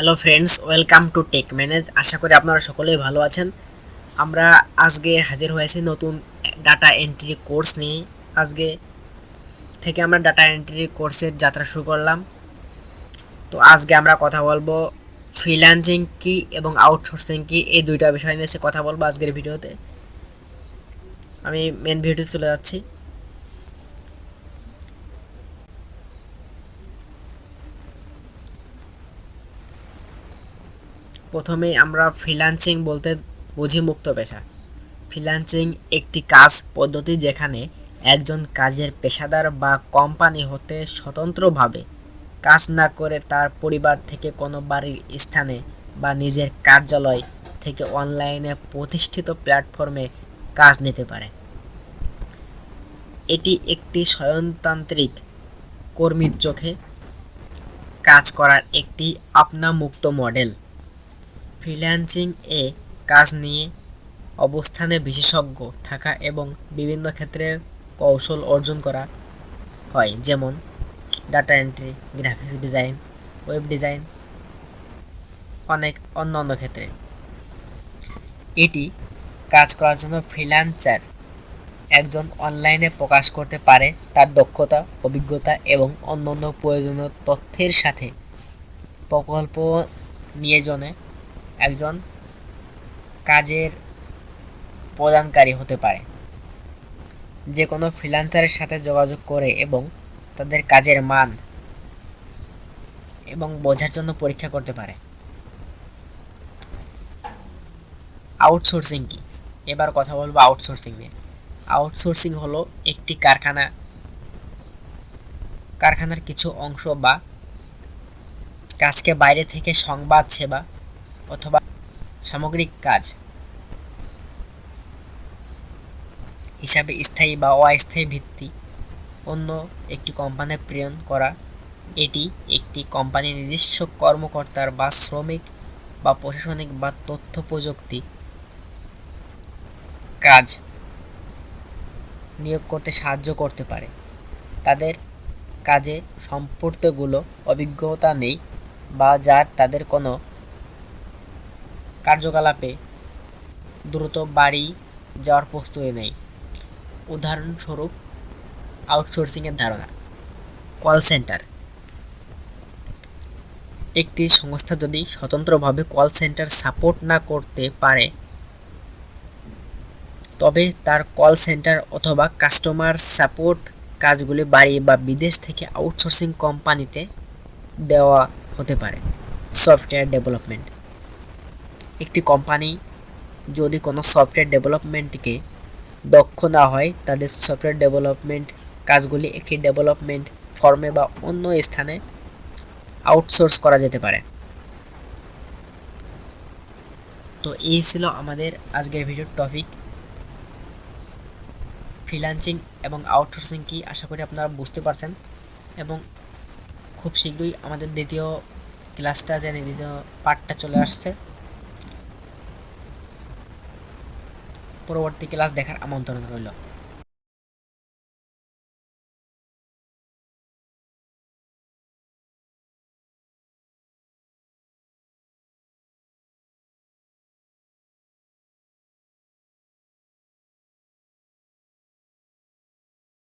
Hello friends, welcome to tech manage. আশা করি আপনারা সকলেই ভালো আছেন। আমরা আজকে হাজির হয়েছি নতুন ডাটা এন্ট্রি কোর্স নিয়ে। আজকে থেকে আমরা ডাটা এন্ট্রি কোর্সের যাত্রা শুরু করলাম। তো আজকে আমরা কথা বলবো ফ্রিল্যান্সিং কি এবং আউটসোর্সিং কি, এই দুইটা বিষয় নিয়ে কথা বলবো আজকের ভিডিওতে। আমি মেন ভিডিওতে চলে যাচ্ছি। প্রথমেই আমরা ফ্রিল্যান্সিং বলতে বুঝি মুক্ত পেশা। ফ্রিল্যান্সিং একটি কাজ পদ্ধতি যেখানে একজন কাজের পেশাদার বা কোম্পানি হতে স্বতন্ত্রভাবে কাজ না করে তার পরিবার থেকে কোনো বাড়ির স্থানে বা নিজের কার্যালয় থেকে অনলাইনে প্রতিষ্ঠিত প্ল্যাটফর্মে কাজ নিতে পারে। এটি একটি স্বয়ংতান্ত্রিক কর্মীর চোখে কাজ করার একটি আপনামুক্ত মডেল। ফ্রিল্যান্সিং এ কাজ নিয়ে অবস্থানে বিশেষজ্ঞ থাকা এবং বিভিন্ন ক্ষেত্রে কৌশল অর্জন করা হয়, যেমন data entry, graphics design, web design, অনেক অন্যান্য ক্ষেত্রে। এটি কাজ করার জন্য ফ্রিল্যান্সার একজন অনলাইনে প্রকাশ করতে পারে তার দক্ষতা, অভিজ্ঞতা এবং অন্যান্য প্রয়োজনীয় তথ্যের সাথে প্রকল্প নিয়োজনে একজন কাজের প্রদানকারী হতে পারে। যে কোনো ফ্রিল্যান্সারের সাথে যোগাযোগ করে এবং তাদের কাজের মান এবং বোঝার জন্য পরীক্ষা করতে পারে। আউটসোর্সিং কি? এবার কথা বলবো আউটসোর্সিং নিয়ে। আউটসোর্সিং হলো একটি কারখানার কিছু অংশ বা কাজকে বাইরে থেকে সংবাদ সেবা অথবা সামগ্রিক কাজ হিসাবে স্থায়ী বা অস্থায়ী ভিত্তি অন্য একটি কোম্পানি প্রেরণ করা। এটি একটি কোম্পানির নিজস্ব কর্মকর্তার বা শ্রমিক বা প্রশাসনিক বা তথ্য প্রযুক্তি কাজ নিয়োগ করতে সাহায্য করতে পারে। তাদের কাজে সম্পর্কগুলো অভিজ্ঞতা নেই বা যার তাদের কোনো কার্যকলাপে দ্রুত বাড়ি যাওয়ার প্রস্তুতি নেই। উদাহরণস্বরূপ আউটসোর্সিংয়ের ধারণা। Call centre. একটি সংস্থা যদি স্বতন্ত্রভাবে কল সেন্টার সাপোর্ট না করতে পারে, তবে তার কল সেন্টার অথবা কাস্টমার সাপোর্ট কাজগুলি বাড়ি বা বিদেশ থেকে আউটসোর্সিং কোম্পানিতে দেওয়া হতে পারে। Software development. একটি কোম্পানি যদি কোনো সফটওয়্যার ডেভেলপমেন্টকে দক্ষ না হয়, তাদের সফটওয়্যার ডেভেলপমেন্ট কাজগুলি একটি ডেভেলপমেন্ট ফর্মে বা অন্য স্থানে আউটসোর্স করা যেতে পারে। তো এই ছিল আমাদের আজকের ভিডিওর টপিক, ফ্রিল্যান্সিং এবং আউটসোর্সিং কি। আশা করি আপনারা বুঝতে পারছেন এবং খুব শীঘ্রই আমাদের দ্বিতীয় পার্টটা চলে আসছে। পরবর্তী ক্লাস দেখার আমন্ত্রণ রইল।